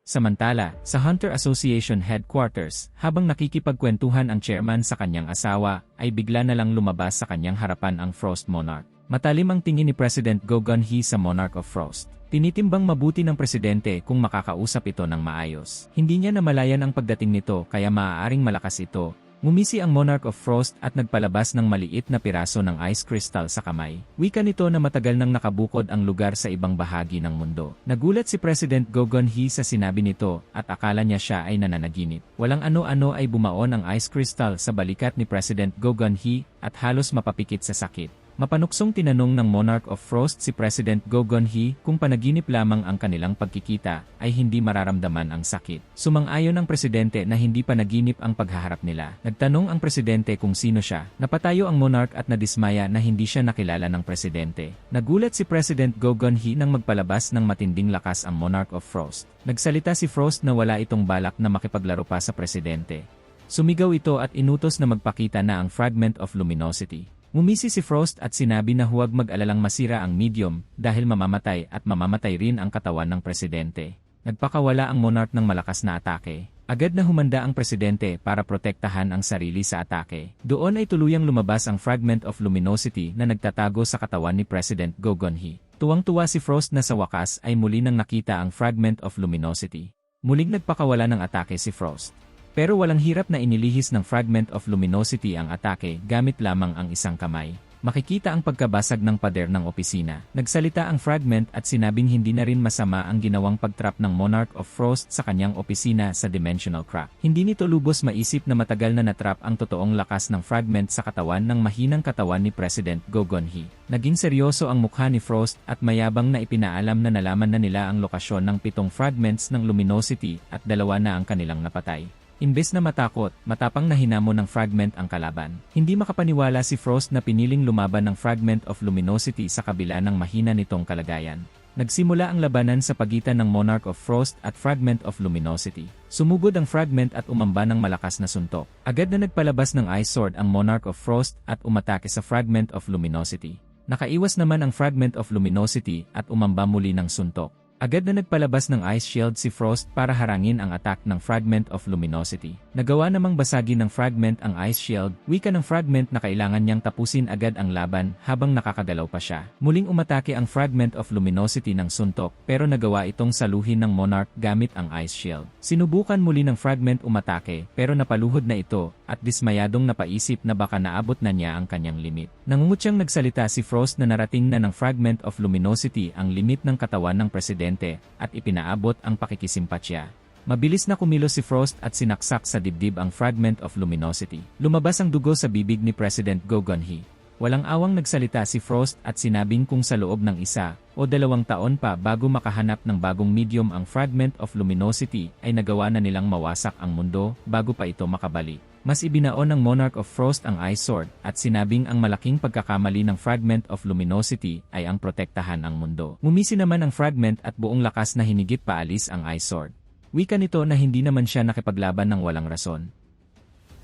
Samantala, sa Hunter Association Headquarters, habang nakikipagkwentuhan ang chairman sa kanyang asawa, ay bigla na lang lumabas sa kanyang harapan ang Frost Monarch. Matalim ang tingin ni President Go Gun-hee sa Monarch of Frost. Tinitimbang mabuti ng presidente kung makakausap ito ng maayos. Hindi niya namalayan ang pagdating nito kaya maaaring malakas ito. Ngumisi ang Monarch of Frost at nagpalabas ng maliit na piraso ng ice crystal sa kamay. Wika nito na matagal nang nakabukod ang lugar sa ibang bahagi ng mundo. Nagulat si President Go Gun-hee sa sinabi nito at akala niya siya ay nananaginip. Walang ano-ano ay bumaon ang ice crystal sa balikat ni President Go Gun-hee at halos mapapikit sa sakit. Mapanuksong tinanong ng Monarch of Frost si President Go Gun-hee kung panaginip lamang ang kanilang pagkikita ay hindi mararamdaman ang sakit. Sumang-ayon ang presidente na hindi panaginip ang paghaharap nila. Nagtanong ang presidente kung sino siya. Napatayo ang monarch at nadismaya na hindi siya nakilala ng presidente. Nagulat si President Go Gun-hee nang magpalabas ng matinding lakas ang Monarch of Frost. Nagsalita si Frost na wala itong balak na makipaglaro pa sa presidente. Sumigaw ito at inutos na magpakita na ang fragment of luminosity. Ngumisi si Frost at sinabi na huwag mag-alalang masira ang medium dahil mamamatay at mamamatay rin ang katawan ng presidente. Nagpakawala ang monarch ng malakas na atake. Agad na humanda ang presidente para protektahan ang sarili sa atake. Doon ay tuluyang lumabas ang fragment of luminosity na nagtatago sa katawan ni President Go Gun-hee. Tuwang-tuwa si Frost na sa wakas ay muli nang nakita ang fragment of luminosity. Muling nagpakawala ng atake si Frost. Pero walang hirap na inilihis ng fragment of luminosity ang atake gamit lamang ang isang kamay. Makikita ang pagkabasag ng pader ng opisina. Nagsalita ang fragment at sinabing hindi na rin masama ang ginawang pagtrap ng Monarch of Frost sa kanyang opisina sa dimensional crack. Hindi nito lubos maisip na matagal na natrap ang totoong lakas ng fragment sa katawan ng mahinang katawan ni President Go Gun-hee. Naging seryoso ang mukha ni Frost at mayabang na ipinaalam na nalaman na nila ang lokasyon ng 7 fragments ng luminosity at 2 na ang kanilang napatay. Imbes na matakot, matapang na hinamon ng fragment ang kalaban. Hindi makapaniwala si Frost na piniling lumaban ng fragment of luminosity sa kabila ng mahina nitong kalagayan. Nagsimula ang labanan sa pagitan ng Monarch of Frost at fragment of luminosity. Sumugod ang fragment at umamba ng malakas na suntok. Agad na nagpalabas ng ice sword ang Monarch of Frost at umatake sa fragment of luminosity. Nakaiwas naman ang fragment of luminosity at umamba muli ng suntok. Agad na nagpalabas ng ice shield si Frost para harangin ang attack ng fragment of luminosity. Nagawa namang basagin ng fragment ang ice shield, wika ng fragment na kailangan niyang tapusin agad ang laban habang nakakagalaw pa siya. Muling umatake ang fragment of luminosity ng suntok pero nagawa itong saluhin ng monarch gamit ang ice shield. Sinubukan muli ng fragment umatake pero napaluhod na ito at dismayadong napaisip na baka naabot na niya ang kanyang limit. Nangungutyang nagsalita si Frost na narating na ng fragment of luminosity ang limit ng katawan ng presidente at ipinaabot ang pakikisimpatya. Mabilis na kumilos si Frost at sinaksak sa dibdib ang fragment of luminosity. Lumabas ang dugo sa bibig ni President Go Gun-hee. Walang awang nagsalita si Frost at sinabing kung sa loob ng 1 o 2 taon pa bago makahanap ng bagong medium ang fragment of luminosity ay nagawa na nilang mawasak ang mundo bago pa ito makabalik. Mas ibinaon ng Monarch of Frost ang Ice Sword at sinabing ang malaking pagkakamali ng fragment of luminosity ay ang protektahan ang mundo. Ngumisi naman ang fragment at buong lakas na hinigit paalis ang Ice Sword. Wika nito na hindi naman siya nakipaglaban ng walang rason.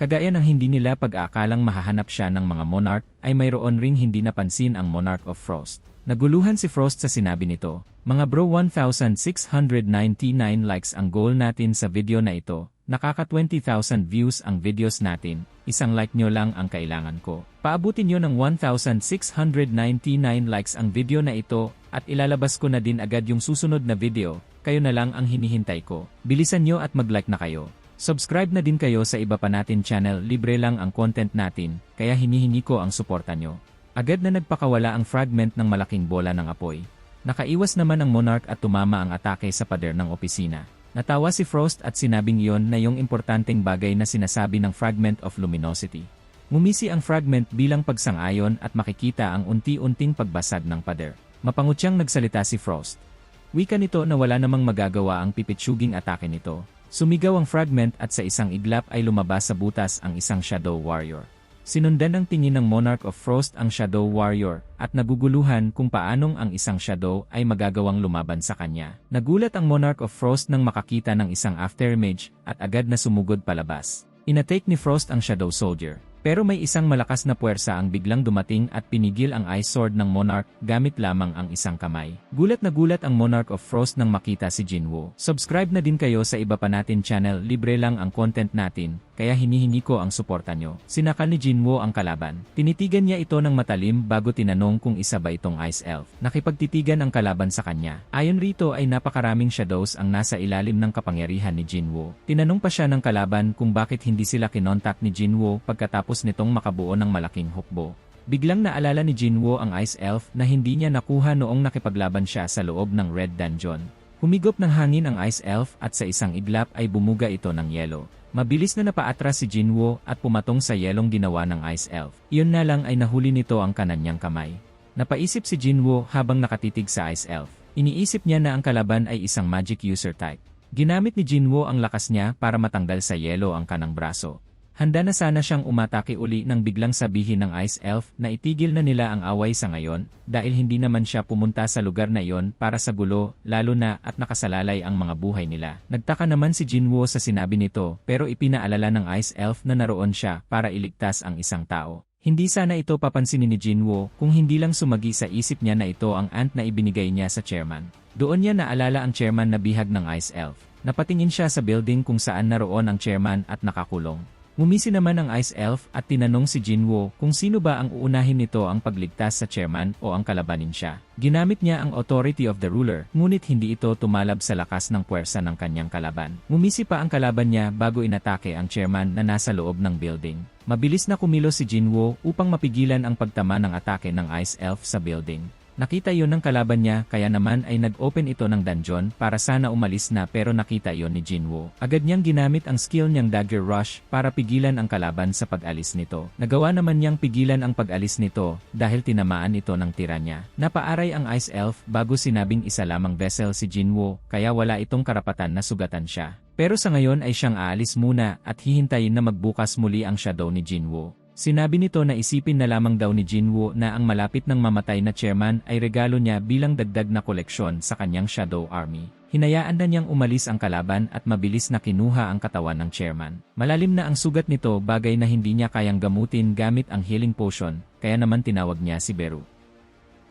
Kagaya ng hindi nila pag-aakalang mahahanap siya ng mga monarch, ay mayroon ring hindi napansin ang Monarch of Frost. Naguluhan si Frost sa sinabi nito, "Mga bro, 1,699 likes ang goal natin sa video na ito. Nakaka 20,000 views ang videos natin, isang like nyo lang ang kailangan ko. Paabutin nyo ng 1,699 likes ang video na ito at ilalabas ko na din agad yung susunod na video, kayo na lang ang hinihintay ko. Bilisan nyo at mag-like na kayo. Subscribe na din kayo sa iba pa natin channel, libre lang ang content natin, kaya hinihingi ko ang suporta nyo." Agad na nagpakawala ang fragment ng malaking bola ng apoy. Nakaiwas naman ang monarch at tumama ang atake sa pader ng opisina. Natawa si Frost at sinabing iyon na yung importanteng bagay na sinasabi ng fragment of luminosity. Ngumisi ang fragment bilang pagsang-ayon at makikita ang unti-unting pagbasag ng pader. Mapangutyang nagsalita si Frost. Wika nito na wala namang magagawa ang pipitsuging atake nito. Sumigaw ang fragment at sa isang iglap ay lumabas sa butas ang isang Shadow Warrior. Sinundan ng tingin ng Monarch of Frost ang Shadow Warrior at naguguluhan kung paanong ang isang Shadow ay magagawang lumaban sa kanya. Nagulat ang Monarch of Frost nang makakita ng isang afterimage at agad na sumugod palabas. Inatake ni Frost ang Shadow Soldier. Pero may isang malakas na puwersa ang biglang dumating at pinigil ang Ice Sword ng Monarch gamit lamang ang isang kamay. Gulat na gulat ang Monarch of Frost nang makita si Jinwoo. Subscribe na din kayo sa iba pa natin channel, libre lang ang content natin, kaya hinihingi ko ang suporta nyo. Sinakal ni Jinwoo ang kalaban. Tinitigan niya ito ng matalim bago tinanong kung isa ba itong Ice Elf. Nakipagtitigan ang kalaban sa kanya. Ayon rito ay napakaraming shadows ang nasa ilalim ng kapangyarihan ni Jinwoo. Tinanong pa siya ng kalaban kung bakit hindi sila kinontak ni Jinwoo pagkatapos nitong makabuo ng malaking hukbo. Biglang naalala ni Jinwoo ang Ice Elf na hindi niya nakuha noong nakipaglaban siya sa loob ng Red Dungeon. Humigop ng hangin ang Ice Elf at sa isang iglap ay bumuga ito ng yelo. Mabilis na napaatras si Jinwoo at pumatong sa yelong ginawa ng Ice Elf. Iyon na lang ay nahuli nito ang kananyang kamay. Napaisip si Jinwoo habang nakatitig sa Ice Elf. Iniisip niya na ang kalaban ay isang magic user type. Ginamit ni Jinwoo ang lakas niya para matanggal sa yelo ang kanang braso. Handa na sana siyang umatake uli nang biglang sabihin ng Ice Elf na itigil na nila ang away sa ngayon dahil hindi naman siya pumunta sa lugar na iyon para sa gulo, lalo na at nakasalalay ang mga buhay nila. Nagtaka naman si Jinwoo sa sinabi nito pero ipinaalala ng Ice Elf na naroon siya para iligtas ang isang tao. Hindi sana ito papansinin ni Jinwoo kung hindi lang sumagi sa isip niya na ito ang ant na ibinigay niya sa chairman. Doon niya naalala ang chairman na bihag ng Ice Elf. Napatingin siya sa building kung saan naroon ang chairman at nakakulong. Ngumisi naman ang Ice Elf at tinanong si Jinwoo kung sino ba ang uunahin nito ang pagligtas sa chairman o ang kalabanin siya. Ginamit niya ang authority of the ruler, ngunit hindi ito tumalab sa lakas ng puwersa ng kanyang kalaban. Ngumisi pa ang kalaban niya bago inatake ang chairman na nasa loob ng building. Mabilis na kumilos si Jinwoo upang mapigilan ang pagtama ng atake ng Ice Elf sa building. Nakita yon ng kalaban niya kaya naman ay nag-open ito ng dungeon para sana umalis na pero nakita yon ni Jinwoo. Agad niyang ginamit ang skill niyang Dagger Rush para pigilan ang kalaban sa pag-alis nito. Nagawa naman niyang pigilan ang pag-alis nito dahil tinamaan ito ng tira niya. Napaaray ang Ice Elf bago sinabing isa lamang vessel si Jinwoo kaya wala itong karapatan na sugatan siya. Pero sa ngayon ay siyang aalis muna at hihintayin na magbukas muli ang shadow ni Jinwoo. Sinabi nito na isipin na lamang daw ni Jinwoo na ang malapit ng mamatay na chairman ay regalo niya bilang dagdag na koleksyon sa kanyang Shadow Army. Hinayaan na niyang umalis ang kalaban at mabilis na kinuha ang katawan ng chairman. Malalim na ang sugat nito bagay na hindi niya kayang gamutin gamit ang healing potion, kaya naman tinawag niya si Beru.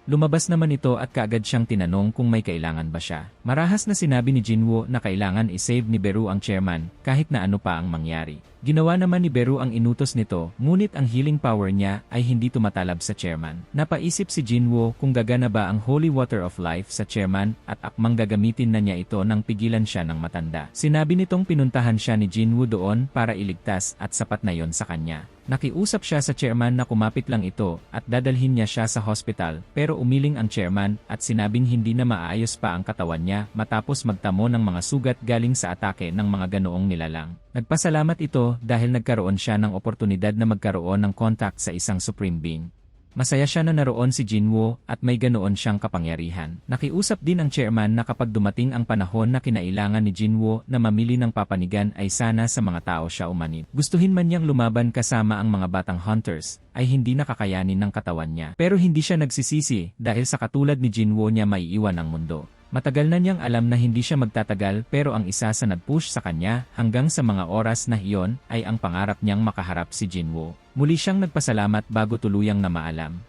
Lumabas naman ito at kaagad siyang tinanong kung may kailangan ba siya. Marahas na sinabi ni Jinwoo na kailangan i-save ni Beru ang chairman kahit na ano pa ang mangyari. Ginawa naman ni Beru ang inutos nito, ngunit ang healing power niya ay hindi tumatalab sa chairman. Napaisip si Jinwoo kung gagana ba ang Holy Water of Life sa chairman at akmang gagamitin na niya ito nang pigilan siya ng matanda. Sinabi nitong pinuntahan siya ni Jinwoo doon para iligtas at sapat na yon sa kanya. Nakiusap siya sa chairman na kumapit lang ito at dadalhin niya siya sa hospital pero umiling ang chairman at sinabing hindi na maayos pa ang katawan niya matapos magtamo ng mga sugat galing sa atake ng mga ganoong nilalang. Nagpasalamat ito dahil nagkaroon siya ng oportunidad na magkaroon ng contact sa isang Supreme Being. Masaya siya na naroon si Jinwoo at may ganoon siyang kapangyarihan. Nakiusap din ang chairman na kapag dumating ang panahon na kinailangan ni Jinwoo na mamili ng papanigan ay sana sa mga tao siya umanid. Gustuhin man niyang lumaban kasama ang mga batang hunters, ay hindi nakakayanin ng katawan niya. Pero hindi siya nagsisisi dahil sa katulad ni Jinwoo niya maiiwan ang mundo. Matagal na niyang alam na hindi siya magtatagal pero ang isa sa nag-push sa kanya hanggang sa mga oras na iyon ay ang pangarap niyang makaharap si Jinwoo. Muli siyang nagpasalamat bago tuluyang na maalam.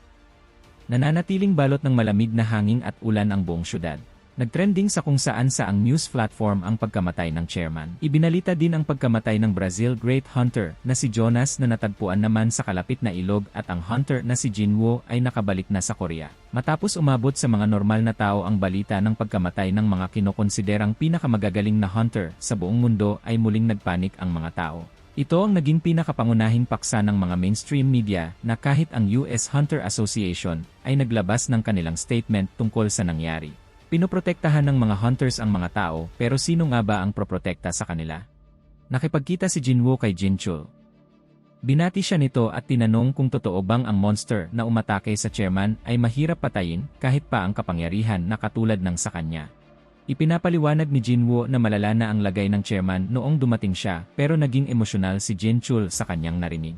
Nananatiling balot ng malamig na hangin at ulan ang buong syudad. Nagtrending sa kung saan sa ang news platform ang pagkamatay ng chairman. Ibinalita din ang pagkamatay ng Brazil Great Hunter na si Jonas na natagpuan naman sa kalapit na ilog at ang hunter na si Jinwoo ay nakabalik na sa Korea. Matapos umabot sa mga normal na tao ang balita ng pagkamatay ng mga kinokonsiderang pinakamagagaling na hunter sa buong mundo ay muling nagpanik ang mga tao. Ito ang naging pinakapangunahing paksa ng mga mainstream media na kahit ang US Hunter Association ay naglabas ng kanilang statement tungkol sa nangyari. Pinoprotektahan ng mga hunters ang mga tao pero sino nga ba ang proprotekta sa kanila? Nakipagkita si Jinwoo kay Jinchul. Binati siya nito at tinanong kung totoo bang ang monster na umatake sa chairman ay mahirap patayin kahit pa ang kapangyarihan na katulad ng sa kanya. Ipinapaliwanag ni Jinwoo na malala na ang lagay ng chairman noong dumating siya pero naging emosyonal si Jinchul sa kanyang narinig.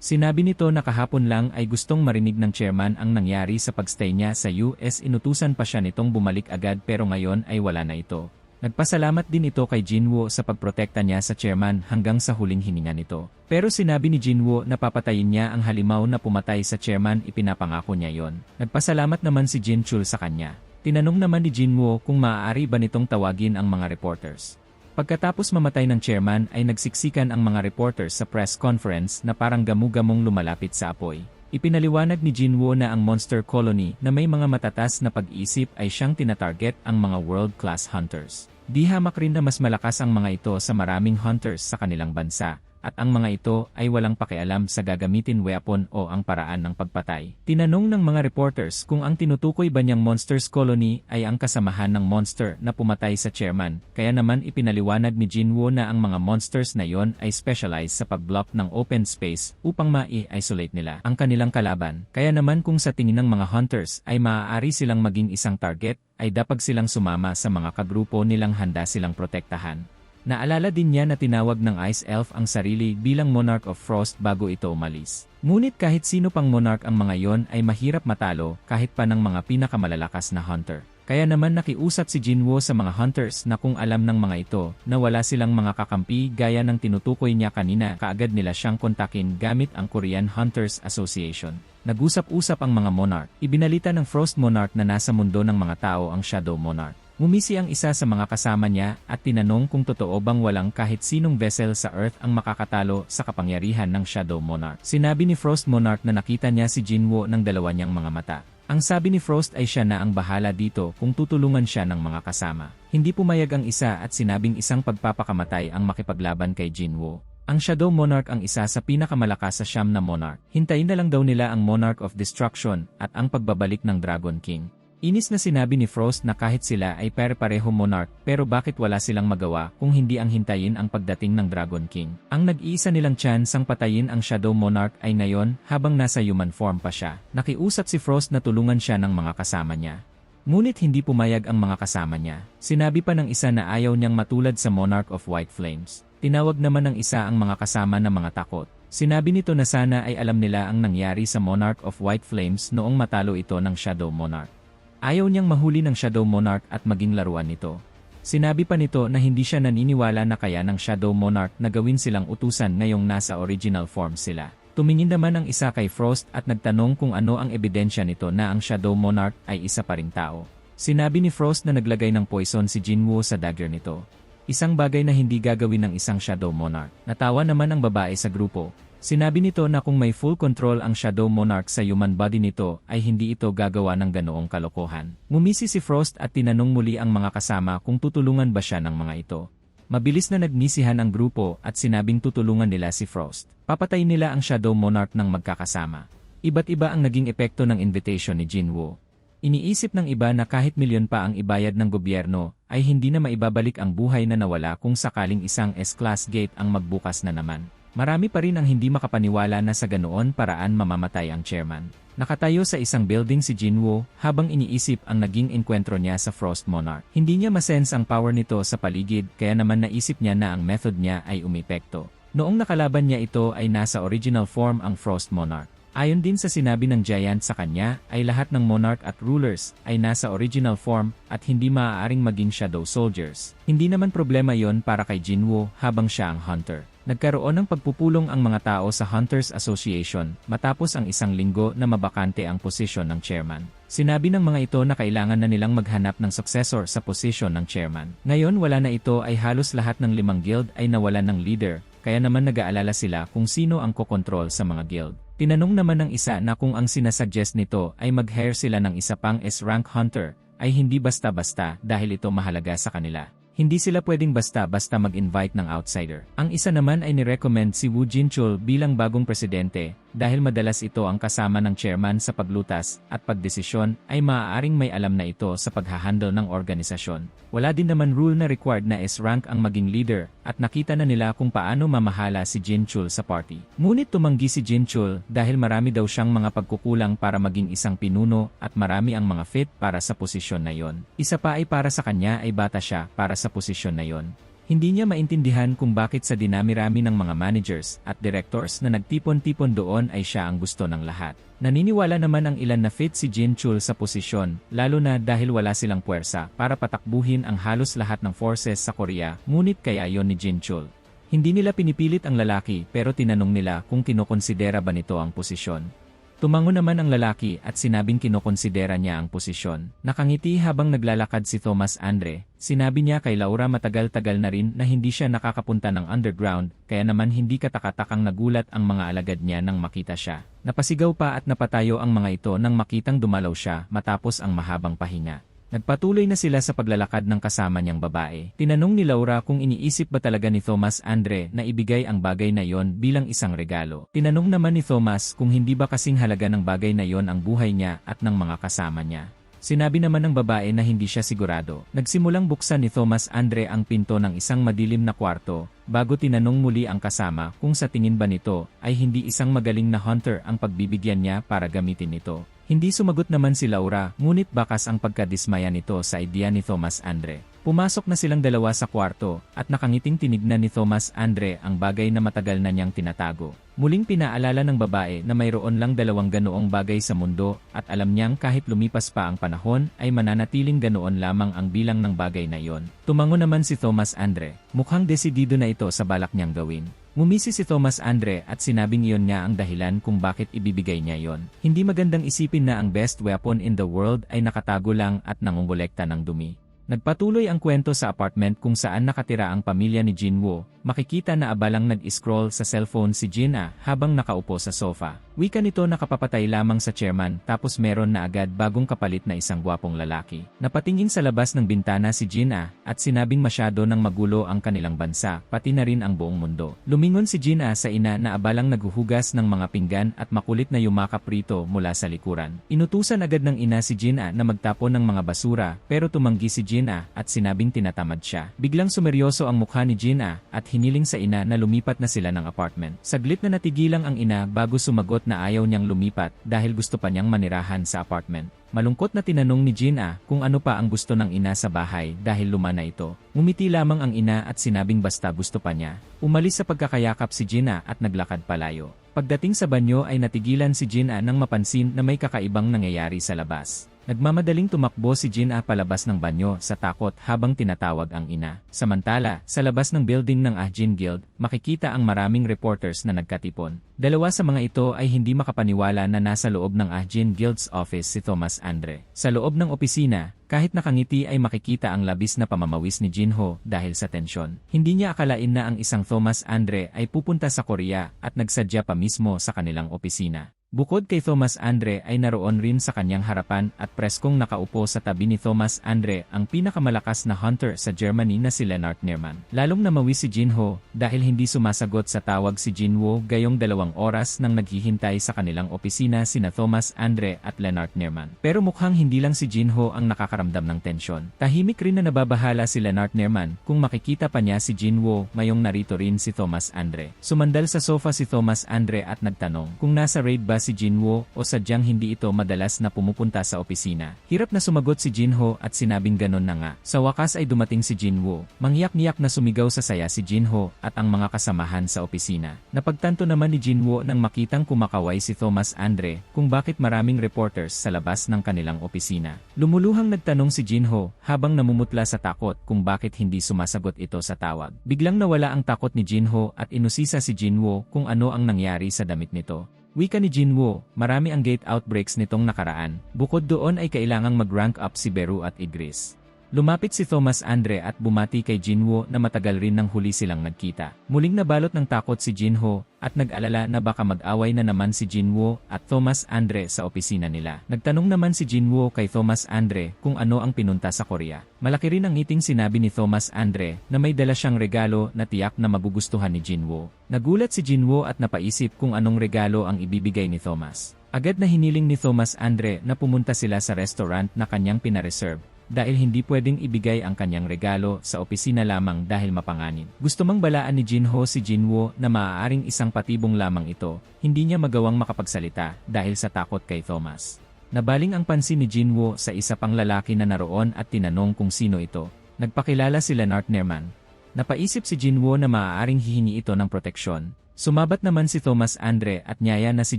Sinabi nito na kahapon lang ay gustong marinig ng chairman ang nangyari sa pagstay niya sa US. Inutusan pa siya nitong bumalik agad pero ngayon ay wala na ito. Nagpasalamat din ito kay Jinwoo sa pagprotekta niya sa chairman hanggang sa huling hininga nito. Pero sinabi ni Jinwoo na papatayin niya ang halimaw na pumatay sa chairman, ipinapangako niya yon. Nagpasalamat naman si Jin Chul sa kanya. Tinanong naman ni Jinwoo kung maaari ba nitong tawagin ang mga reporters. Pagkatapos mamatay ng chairman ay nagsiksikan ang mga reporters sa press conference na parang gamu-gamong lumalapit sa apoy. Ipinaliwanag ni Jinwoo na ang Monster Colony na may mga matatas na pag-iisip ay siyang tinatarget ang mga world-class hunters. Di hamak rin na mas malakas ang mga ito sa maraming hunters sa kanilang bansa, at ang mga ito ay walang pakialam sa gagamitin weapon o ang paraan ng pagpatay. Tinanong ng mga reporters kung ang tinutukoy ba niyang Monsters Colony ay ang kasamahan ng monster na pumatay sa chairman, kaya naman ipinaliwanag ni Jinwoo na ang mga monsters na yon ay specialized sa pag-block ng open space upang ma-isolate nila ang kanilang kalaban. Kaya naman kung sa tingin ng mga hunters ay maaari silang maging isang target, ay dapat silang sumama sa mga kagrupo nilang handa silang protektahan. Naalala din niya na tinawag ng Ice Elf ang sarili bilang Monarch of Frost bago ito umalis. Ngunit kahit sino pang monarch ang mga yon ay mahirap matalo kahit pa ng mga pinakamalalakas na hunter. Kaya naman nakiusap si Jinwoo sa mga hunters na kung alam ng mga ito na wala silang mga kakampi gaya ng tinutukoy niya kanina, kaagad nila siyang kontakin gamit ang Korean Hunters Association. Nag-usap-usap ang mga monarch. Ibinalita ng Frost Monarch na nasa mundo ng mga tao ang Shadow Monarch. Ngumisi ang isa sa mga kasama niya at tinanong kung totoo bang walang kahit sinong vessel sa Earth ang makakatalo sa kapangyarihan ng Shadow Monarch. Sinabi ni Frost Monarch na nakita niya si Jinwoo ng dalawa niyang mga mata. Ang sabi ni Frost ay siya na ang bahala dito kung tutulungan siya ng mga kasama. Hindi pumayag ang isa at sinabing isang pagpapakamatay ang makipaglaban kay Jinwoo. Ang Shadow Monarch ang isa sa pinakamalakas sa siyam na monarch. Hintayin na lang daw nila ang Monarch of Destruction at ang pagbabalik ng Dragon King. Inis na sinabi ni Frost na kahit sila ay pare-pareho monarch pero bakit wala silang magawa kung hindi ang hintayin ang pagdating ng Dragon King. Ang nag-iisa nilang chance ang patayin ang Shadow Monarch ay ngayon habang nasa human form pa siya. Nakiusap si Frost na tulungan siya ng mga kasama niya. Ngunit hindi pumayag ang mga kasama niya. Sinabi pa ng isa na ayaw niyang matulad sa Monarch of White Flames. Tinawag naman ng isa ang mga kasama na mga takot. Sinabi nito na sana ay alam nila ang nangyari sa Monarch of White Flames noong matalo ito ng Shadow Monarch. Ayaw niyang mahuli ng Shadow Monarch at maging laruan nito. Sinabi pa nito na hindi siya naniniwala na kaya ng Shadow Monarch na gawin silang utusan ngayong nasa original form sila. Tumingin naman ang isa kay Frost at nagtanong kung ano ang ebidensya nito na ang Shadow Monarch ay isa pa ring tao. Sinabi ni Frost na naglagay ng poison si Jinwoo sa dagger nito. Isang bagay na hindi gagawin ng isang Shadow Monarch. Natawa naman ang babae sa grupo. Sinabi nito na kung may full control ang Shadow Monarch sa human body nito ay hindi ito gagawa ng ganoong kalokohan. Ngumisi si Frost at tinanong muli ang mga kasama kung tutulungan ba siya ng mga ito. Mabilis na nagmisihan ang grupo at sinabing tutulungan nila si Frost. Papatayin nila ang Shadow Monarch ng magkakasama. Iba't iba ang naging epekto ng invitation ni Jinwoo. Iniisip ng iba na kahit milyon pa ang ibayad ng gobyerno, ay hindi na maibabalik ang buhay na nawala kung sakaling isang S-class gate ang magbukas na naman. Marami pa rin ang hindi makapaniwala na sa ganoon paraan mamamatay ang chairman. Nakatayo sa isang building si Jinwoo habang iniisip ang naging enkwentro niya sa Frost Monarch. Hindi niya masense ang power nito sa paligid kaya naman naisip niya na ang method niya ay umepekto. Noong nakalaban niya ito ay nasa original form ang Frost Monarch. Ayon din sa sinabi ng Giant sa kanya ay lahat ng monarch at rulers ay nasa original form at hindi maaaring maging shadow soldiers. Hindi naman problema yon para kay Jinwoo habang siya ang hunter. Nagkaroon ng pagpupulong ang mga tao sa Hunters Association matapos ang isang linggo na mabakante ang posisyon ng chairman. Sinabi ng mga ito na kailangan na nilang maghanap ng successor sa posisyon ng chairman. Ngayon wala na ito ay halos lahat ng 5 guild ay nawalan ng leader, kaya naman nag-aalala sila kung sino ang kokontrol sa mga guild. Tinanong naman ng isa na kung ang sinasuggest nito ay mag-hire sila ng isa pang S-rank hunter, ay hindi basta-basta dahil ito mahalaga sa kanila. Hindi sila pwedeng basta-basta mag-invite ng outsider. Ang isa naman ay nirecommend si Woo Jin-chul bilang bagong presidente dahil madalas ito ang kasama ng chairman sa paglutas at pagdesisyon ay maaaring may alam na ito sa paghahandle ng organisasyon. Wala din naman rule na required na S-rank ang maging leader at nakita na nila kung paano mamahala si Jin-chul sa party. Ngunit tumanggi si Jin-chul dahil marami daw siyang mga pagkukulang para maging isang pinuno at marami ang mga fit para sa posisyon na yon. Isa pa ay para sa kanya ay bata siya para sa posisyon na yon. Hindi niya maintindihan kung bakit sa dinami-rami ng mga managers at directors na nagtipon-tipon doon ay siya ang gusto ng lahat. Naniniwala naman ang ilan na fit si Jin Chul sa posisyon, lalo na dahil wala silang puwersa para patakbuhin ang halos lahat ng forces sa Korea, ngunit kaya ayon ni Jin Chul. Hindi nila pinipilit ang lalaki pero tinanong nila kung kinokonsidera ba nito ang posisyon. Tumango naman ang lalaki at sinabing kinokonsidera niya ang posisyon. Nakangiti habang naglalakad si Thomas Andre. Sinabi niya kay Laura matagal-tagal na rin na hindi siya nakakapunta ng underground, kaya naman hindi katakatakang nagulat ang mga alagad niya nang makita siya. Napasigaw pa at napatayo ang mga ito nang makitang dumalaw siya matapos ang mahabang pahinga. Nagpatuloy na sila sa paglalakad ng kasama niyang babae. Tinanong ni Laura kung iniisip ba talaga ni Thomas Andre na ibigay ang bagay na yon bilang isang regalo. Tinanong naman ni Thomas kung hindi ba kasing halaga ng bagay na yon ang buhay niya at ng mga kasama niya. Sinabi naman ng babae na hindi siya sigurado. Nagsimulang buksan ni Thomas Andre ang pinto ng isang madilim na kwarto, bago tinanong muli ang kasama kung sa tingin ba nito ay hindi isang magaling na hunter ang pagbibigyan niya para gamitin ito. Hindi sumagot naman si Laura, ngunit bakas ang pagkadismaya nito sa idea ni Thomas Andre. Pumasok na silang dalawa sa kwarto, at nakangiting tinignan ni Thomas Andre ang bagay na matagal na niyang tinatago. Muling pinaalala ng babae na mayroon lang dalawang ganoong bagay sa mundo, at alam niyang kahit lumipas pa ang panahon ay mananatiling ganoon lamang ang bilang ng bagay na iyon. Tumango naman si Thomas Andre. Mukhang desidido na ito sa balak niyang gawin. Ngumisi si Thomas Andre at sinabing iyon nga ang dahilan kung bakit ibibigay niya iyon. Hindi magandang isipin na ang best weapon in the world ay nakatago lang at nangongolekta ng dumi. Nagpatuloy ang kwento sa apartment kung saan nakatira ang pamilya ni Jinwoo. Makikita na abalang nag-scroll sa cellphone si Jin-ah habang nakaupo sa sofa. Wika nito nakapapatay lamang sa chairman tapos meron na agad bagong kapalit na isang gwapong lalaki. Napatingin sa labas ng bintana si Jin-ah at sinabing masyado nang magulo ang kanilang bansa, pati na rin ang buong mundo. Lumingon si Jin-ah sa ina na abalang naghuhugas ng mga pinggan at makulit na yumakap rito mula sa likuran. Inutusan agad ng ina si Jin-ah na magtapon ng mga basura pero tumanggi si Jin-ah at sinabing tinatamad siya. Biglang sumeryoso ang mukha ni Jin-ah at hiniling sa ina na lumipat na sila ng apartment. Saglit na natigilang ang ina bago sumagot na ayaw niyang lumipat dahil gusto pa niyang manirahan sa apartment. Malungkot na tinanong ni Jin-ah kung ano pa ang gusto ng ina sa bahay dahil luma na ito. Ngumiti lamang ang ina at sinabing basta gusto pa niya. Umalis sa pagkakayakap si Jin-ah at naglakad palayo. Pagdating sa banyo ay natigilan si Jin-ah nang mapansin na may kakaibang nangyayari sa labas. Nagmamadaling tumakbo si Jin-ah palabas ng banyo sa takot habang tinatawag ang ina. Samantala, sa labas ng building ng Ahjin Guild, makikita ang maraming reporters na nagkatipon. Dalawa sa mga ito ay hindi makapaniwala na nasa loob ng Ahjin Guild's office si Thomas Andre. Sa loob ng opisina, kahit nakangiti ay makikita ang labis na pamamawis ni Jinho dahil sa tensyon. Hindi niya akalain na ang isang Thomas Andre ay pupunta sa Korea at nagsadya pa mismo sa kanilang opisina. Bukod kay Thomas Andre ay naroon rin sa kanyang harapan at preskong nakaupo sa tabi ni Thomas Andre ang pinakamalakas na hunter sa Germany na si Lennart Nerman. Lalong namawi si Jinho dahil hindi sumasagot sa tawag si Jinwoo gayong 2 oras nang naghihintay sa kanilang opisina sina Thomas Andre at Lennart Nerman. Pero mukhang hindi lang si Jinho ang nakakaramdam ng tensyon. Tahimik rin na nababahala si Lennart Nerman kung makikita pa niya si Jinwoo mayong narito rin si Thomas Andre. Sumandal sa sofa si Thomas Andre at nagtanong kung nasa raid ba si Jinwoo o sadyang hindi ito madalas na pumupunta sa opisina. Hirap na sumagot si Jinho at sinabing ganon na nga. Sa wakas ay dumating si Jinwoo. Mangyak-nyak na sumigaw sa saya si Jinho at ang mga kasamahan sa opisina. Napagtanto naman ni Jinwoo nang makitang kumakaway si Thomas Andre kung bakit maraming reporters sa labas ng kanilang opisina. Lumuluhang nagtanong si Jinho habang namumutla sa takot kung bakit hindi sumasagot ito sa tawag. Biglang nawala ang takot ni Jinho at inusisa si Jinwoo kung ano ang nangyari sa damit nito. Wika ni Jinwoo, marami ang gate outbreaks nitong nakaraan. Bukod doon ay kailangang mag-rank up si Beru at Idris. Lumapit si Thomas Andre at bumati kay Jinwoo na matagal rin nang huli silang nagkita. Muling nabalot ng takot si Jinho at nag-alala na baka mag-away na naman si Jinwoo at Thomas Andre sa opisina nila. Nagtanong naman si Jinwoo kay Thomas Andre kung ano ang pinunta sa Korea. Malaki rin ang ngiting sinabi ni Thomas Andre na may dala siyang regalo na tiyak na magugustuhan ni Jinwoo. Nagulat si Jinwoo at napaisip kung anong regalo ang ibibigay ni Thomas. Agad na hiniling ni Thomas Andre na pumunta sila sa restaurant na kanyang pinareserve dahil hindi pwedeng ibigay ang kanyang regalo sa opisina lamang dahil mapanganib. Gusto mang balaan ni Jinho si Jinwoo na maaaring isang patibong lamang ito, hindi niya magawang makapagsalita dahil sa takot kay Thomas. Nabaling ang pansin ni Jinwoo sa isa pang lalaki na naroon at tinanong kung sino ito. Nagpakilala si Lennart Nerman. Napaisip si Jinwoo na maaaring hihingi ito ng proteksyon. Sumabat naman si Thomas Andre at niyaya na si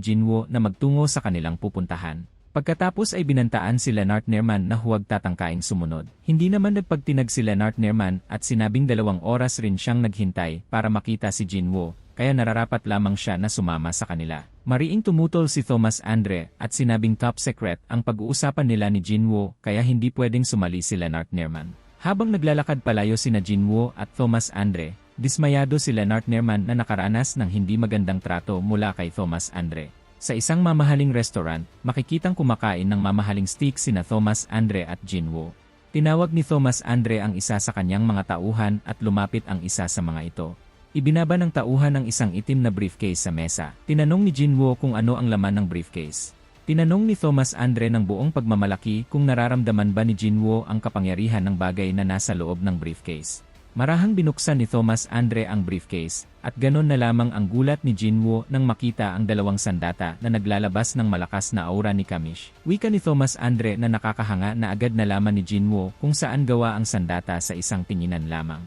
Jinwoo na magtungo sa kanilang pupuntahan. Pagkatapos ay binantaan si Lennart Nerman na huwag tatangkaing sumunod. Hindi naman nagpagtinag si Lennart Nerman at sinabing 2 oras rin siyang naghintay para makita si Jinwoo, kaya nararapat lamang siya na sumama sa kanila. Mariing tumutol si Thomas Andre at sinabing top secret ang pag-uusapan nila ni Jinwoo kaya hindi pwedeng sumali si Lennart Nerman. Habang naglalakad palayo sina Jinwoo at Thomas Andre, dismayado si Lennart Nerman na nakaranas ng hindi magandang trato mula kay Thomas Andre. Sa isang mamahaling restaurant, makikitang kumakain ng mamahaling steak sina Thomas Andre at Jinwoo. Tinawag ni Thomas Andre ang isa sa kanyang mga tauhan at lumapit ang isa sa mga ito. Ibinaba ng tauhan ang isang itim na briefcase sa mesa. Tinanong ni Jinwoo kung ano ang laman ng briefcase. Tinanong ni Thomas Andre ng buong pagmamalaki kung nararamdaman ba ni Jinwoo ang kapangyarihan ng bagay na nasa loob ng briefcase. Marahang binuksan ni Thomas Andre ang briefcase, at ganon na lamang ang gulat ni Jinwoo nang makita ang 2 sandata na naglalabas ng malakas na aura ni Kamish. Wika ni Thomas Andre na nakakahanga na agad nalaman ni Jinwoo kung saan gawa ang sandata sa isang tinginan lamang.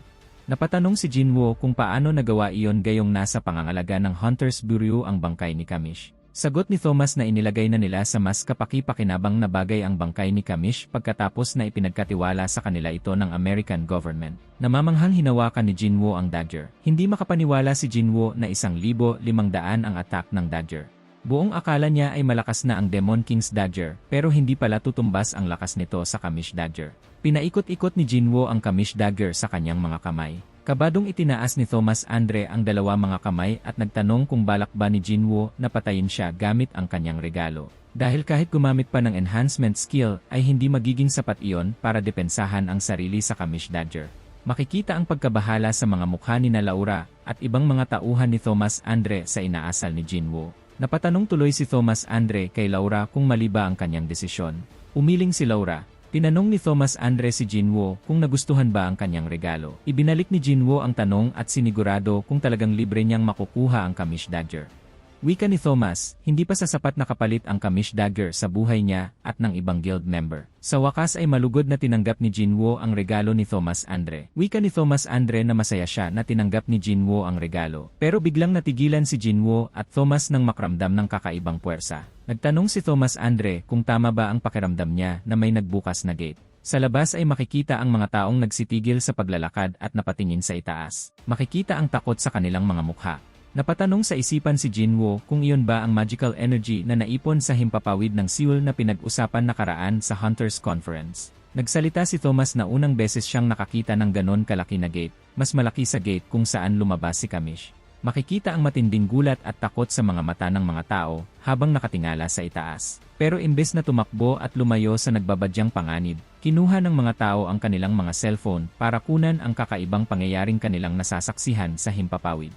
Napatanong si Jinwoo kung paano nagawa iyon gayong nasa pangangalaga ng Hunter's Bureau ang bangkay ni Kamish. Sagot ni Thomas na inilagay na nila sa mas kapaki-pakinabang na bagay ang bangkay ni Kamish pagkatapos na ipinagkatiwala sa kanila ito ng American government. Namamanghang hinawakan ni Jinwoo ang dagger. Hindi makapaniwala si Jinwoo na 1,500 ang attack ng dagger. Buong akala niya ay malakas na ang Demon King's dagger pero hindi pala tutumbas ang lakas nito sa Kamish dagger. Pinaikot-ikot ni Jinwoo ang Kamish dagger sa kanyang mga kamay. Kabadong itinaas ni Thomas Andre ang 2 mga kamay at nagtanong kung balak ba ni Jinwoo na patayin siya gamit ang kanyang regalo. Dahil kahit gumamit pa ng enhancement skill ay hindi magiging sapat iyon para depensahan ang sarili sa Kamish dagger. Makikita ang pagkabahala sa mga mukha ni Laura at ibang mga tauhan ni Thomas Andre sa inaasal ni Jinwoo. Napatanong tuloy si Thomas Andre kay Laura kung mali ba ang kanyang desisyon. Umiling si Laura. Tinanong ni Thomas Andre si Jinwoo kung nagustuhan ba ang kanyang regalo. Ibinalik ni Jinwoo ang tanong at sinigurado kung talagang libre niyang makukuha ang Kamish dagger. Wika ni Thomas, hindi pa sasapat na kapalit ang Kamish dagger sa buhay niya at ng ibang guild member. Sa wakas ay malugod na tinanggap ni Jinwoo ang regalo ni Thomas Andre. Wika ni Thomas Andre na masaya siya na tinanggap ni Jinwoo ang regalo. Pero biglang natigilan si Jinwoo at Thomas nang makramdam ng kakaibang puwersa. Nagtanong si Thomas Andre kung tama ba ang pakiramdam niya na may nagbukas na gate. Sa labas ay makikita ang mga taong nagsitigil sa paglalakad at napatingin sa itaas. Makikita ang takot sa kanilang mga mukha. Napatanong sa isipan si Jinwoo kung iyon ba ang magical energy na naipon sa himpapawid ng Seoul na pinag-usapan nakaraan sa Hunters Conference. Nagsalita si Thomas na unang beses siyang nakakita ng ganon kalaki na gate, mas malaki sa gate kung saan lumabas si Kamish. Makikita ang matinding gulat at takot sa mga mata ng mga tao habang nakatingala sa itaas. Pero imbes na tumakbo at lumayo sa nagbabadyang panganib, kinuha ng mga tao ang kanilang mga cellphone para kunan ang kakaibang pangyayaring kanilang nasasaksihan sa himpapawid.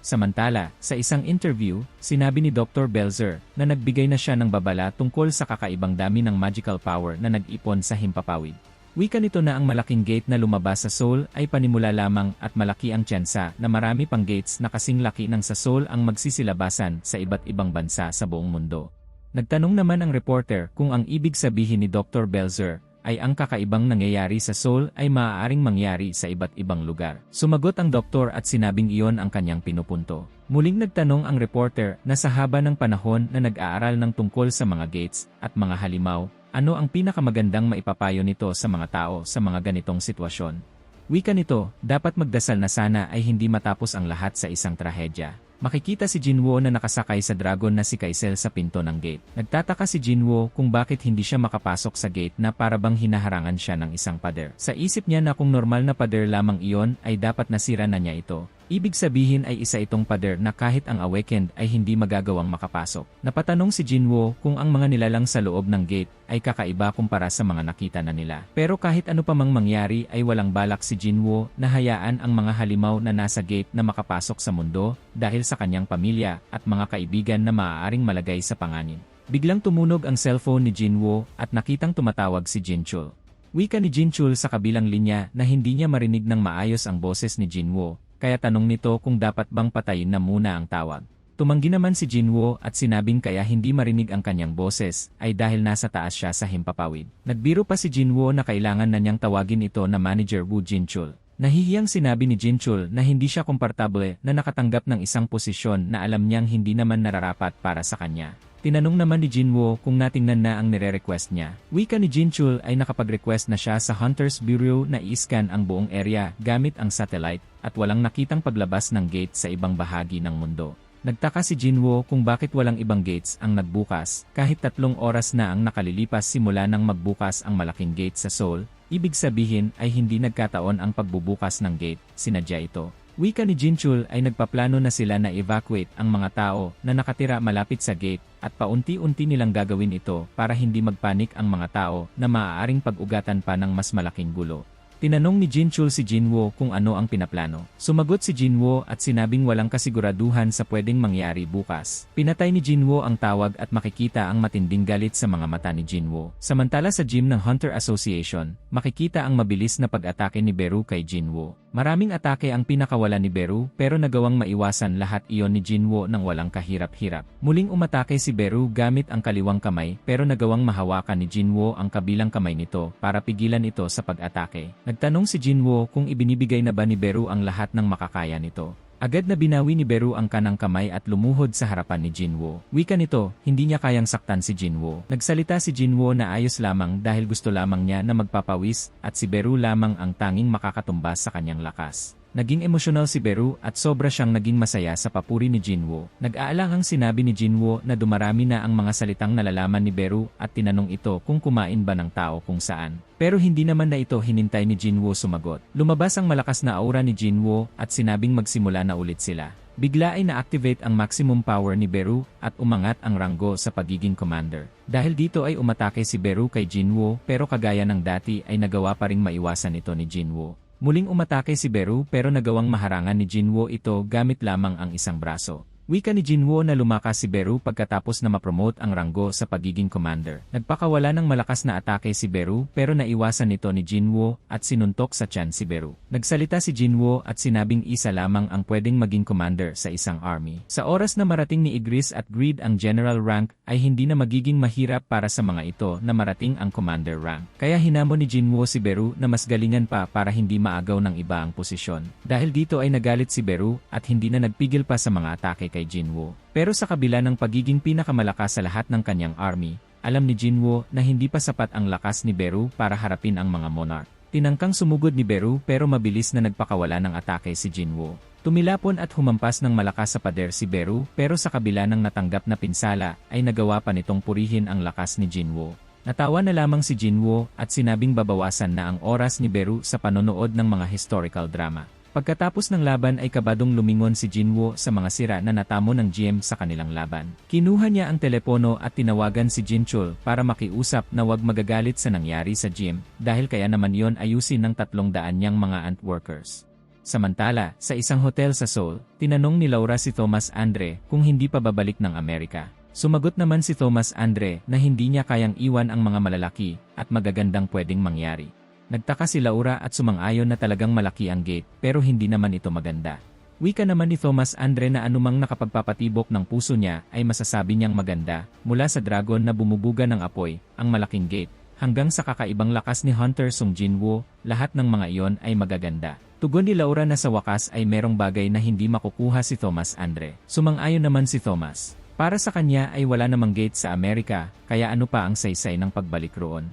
Samantala, sa isang interview, sinabi ni Dr. Belzer na nagbigay na siya ng babala tungkol sa kakaibang dami ng magical power na nag-ipon sa himpapawid. Wika nito na ang malaking gate na lumabas sa Seoul ay panimula lamang at malaki ang tsansa na marami pang gates na kasing laki ng sa Seoul ang magsisilabasan sa iba't ibang bansa sa buong mundo. Nagtanong naman ang reporter kung ang ibig sabihin ni Dr. Belzer ay ang kakaibang nangyayari sa Seoul ay maaaring mangyari sa iba't ibang lugar. Sumagot ang doktor at sinabing iyon ang kanyang pinupunto. Muling nagtanong ang reporter na sa haba ng panahon na nag-aaral ng tungkol sa mga gates at mga halimaw, ano ang pinakamagandang maipapayo nito sa mga tao sa mga ganitong sitwasyon. Wika nito, dapat magdasal na sana ay hindi matapos ang lahat sa isang trahedya. Makikita si Jinwoo na nakasakay sa dragon na si Kaisel sa pinto ng gate. Nagtataka si Jinwoo kung bakit hindi siya makapasok sa gate na parabang hinaharangan siya ng isang pader. Sa isip niya na kung normal na pader lamang iyon ay dapat nasira na niya ito. Ibig sabihin ay isa itong pader na kahit ang awakened ay hindi magagawang makapasok. Napatanong si Jinwoo kung ang mga nilalang sa loob ng gate ay kakaiba kumpara sa mga nakita na nila. Pero kahit ano pa mang mangyari ay walang balak si Jinwoo na hayaan ang mga halimaw na nasa gate na makapasok sa mundo dahil sa kanyang pamilya at mga kaibigan na maaaring malagay sa panganib. Biglang tumunog ang cellphone ni Jinwoo at nakitang tumatawag si Jinchul. Wika ni Jinchul sa kabilang linya na hindi niya marinig ng maayos ang boses ni Jinwoo. Kaya tanong nito kung dapat bang patayin na muna ang tawag. Tumanggi naman si Jinwoo at sinabing kaya hindi marinig ang kanyang boses ay dahil nasa taas siya sa himpapawid. Nagbiro pa si Jinwoo na kailangan na niyang tawagin ito na manager Woo Jinchul. Nahihiyang sinabi ni Jinchul na hindi siya komportable na nakatanggap ng isang posisyon na alam niyang hindi naman nararapat para sa kanya. Tinanong naman ni Jinwoo kung natingnan na ang nire-request niya. Wika ni Jinchul ay nakapag-request na siya sa Hunters Bureau na i-scan ang buong area gamit ang satellite at walang nakitang paglabas ng gate sa ibang bahagi ng mundo. Nagtaka si Jinwoo kung bakit walang ibang gates ang nagbukas kahit 3 oras na ang nakalilipas simula nang magbukas ang malaking gate sa Seoul. Ibig sabihin ay hindi nagkataon ang pagbubukas ng gate, sinadya ito. Wika ni Jinchul ay nagpaplano na sila na evacuate ang mga tao na nakatira malapit sa gate at paunti-unti nilang gagawin ito para hindi magpanik ang mga tao na maaaring pag-ugatan pa ng mas malaking gulo. Tinanong ni Jinchul si Jinwoo kung ano ang pinaplano. Sumagot si Jinwoo at sinabing walang kasiguraduhan sa pwedeng mangyari bukas. Pinatay ni Jinwoo ang tawag at makikita ang matinding galit sa mga mata ni Jinwoo. Samantala sa gym ng Hunter Association, makikita ang mabilis na pag-atake ni Beru kay Jinwoo. Maraming atake ang pinakawala ni Beru pero nagawang maiwasan lahat iyon ni Jinwoo nang walang kahirap-hirap. Muling umatake si Beru gamit ang kaliwang kamay pero nagawang mahawakan ni Jinwoo ang kabilang kamay nito para pigilan ito sa pag-atake. Nagtanong si Jinwoo kung ibinibigay na ba ni Beru ang lahat ng makakaya nito. Agad na binawi ni Beru ang kanang kamay at lumuhod sa harapan ni Jinwoo. Wika nito, hindi niya kayang saktan si Jinwoo. Nagsalita si Jinwoo na ayos lamang dahil gusto lamang niya na magpapawis at si Beru lamang ang tanging makakatumbas sa kanyang lakas. Naging emosyonal si Beru at sobra siyang naging masaya sa papuri ni Jinwoo. Nag-aalangang sinabi ni Jinwoo na dumarami na ang mga salitang nalalaman ni Beru at tinanong ito kung kumain ba ng tao kung saan. Pero hindi naman na ito hinintay ni Jinwoo sumagot. Lumabas ang malakas na aura ni Jinwoo at sinabing magsimula na ulit sila. Bigla ay na-activate ang maximum power ni Beru at umangat ang ranggo sa pagiging commander. Dahil dito ay umatake si Beru kay Jinwoo pero kagaya ng dati ay nagawa pa ring maiwasan ito ni Jinwoo. Muling umatake si Beru pero nagawang maharangan ni Jinwoo ito gamit lamang ang isang braso. Wika ni Jinwoo na lumakas si Beru pagkatapos na ma-promote ang ranggo sa pagiging commander. Nagpakawala ng malakas na atake si Beru pero naiwasan nito ni Jinwoo at sinuntok sa tiyan si Beru. Nagsalita si Jinwoo at sinabing isa lamang ang pwedeng maging commander sa isang army. Sa oras na marating ni Igris at Greed ang general rank ay hindi na magiging mahirap para sa mga ito na marating ang commander rank. Kaya hinamon ni Jinwoo si Beru na mas galingan pa para hindi maagaw ng iba ang posisyon. Dahil dito ay nagalit si Beru at hindi na nagpigil pa sa mga atake kay Jinwoo. Pero sa kabila ng pagiging pinakamalakas sa lahat ng kanyang army, alam ni Jinwoo na hindi pa sapat ang lakas ni Beru para harapin ang mga monarch. Tinangkang sumugod ni Beru pero mabilis na nagpakawala ng atake si Jinwoo. Tumilapon at humampas ng malakas sa pader si Beru pero sa kabila ng natanggap na pinsala ay nagawa pa nitong purihin ang lakas ni Jinwoo. Natawa na lamang si Jinwoo at sinabing babawasan na ang oras ni Beru sa panonood ng mga historical drama. Pagkatapos ng laban ay kabadong lumingon si Jinwoo sa mga sira na natamo ng GM sa kanilang laban. Kinuha niya ang telepono at tinawagan si Jinchul para makiusap na wag magagalit sa nangyari sa GM dahil kaya naman yon ayusin ng 300 niyang mga ant workers. Samantala, sa isang hotel sa Seoul, tinanong ni Laura si Thomas Andre kung hindi pa babalik ng Amerika. Sumagot naman si Thomas Andre na hindi niya kayang iwan ang mga malalaki at magagandang pwedeng mangyari. Nagtaka si Laura at sumang-ayon na talagang malaki ang gate pero hindi naman ito maganda. Wika naman ni Thomas Andre na anumang nakapagpapatibok ng puso niya ay masasabi niyang maganda, mula sa dragon na bumubuga ng apoy, ang malaking gate, hanggang sa kakaibang lakas ni Hunter Sung Jinwoo, lahat ng mga iyon ay magaganda. Tugon ni Laura na sa wakas ay merong bagay na hindi makukuha si Thomas Andre. Sumang-ayon naman si Thomas. Para sa kanya ay wala namang gate sa Amerika, kaya ano pa ang saysay ng pagbalik roon.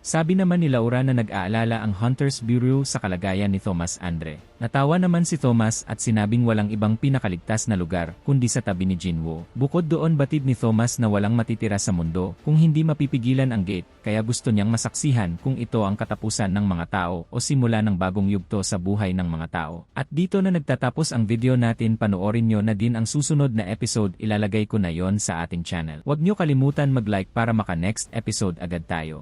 Sabi naman ni Laura na nag-aalala ang Hunters Bureau sa kalagayan ni Thomas Andre. Natawa naman si Thomas at sinabing walang ibang pinakaligtas na lugar kundi sa tabi ni Jinwoo. Bukod doon batid ni Thomas na walang matitira sa mundo kung hindi mapipigilan ang gate, kaya gusto niyang masaksihan kung ito ang katapusan ng mga tao o simula ng bagong yugto sa buhay ng mga tao. At dito na nagtatapos ang video natin, panoorin nyo na din ang susunod na episode, ilalagay ko na yon sa ating channel. Huwag nyo kalimutan mag-like para maka next episode agad tayo.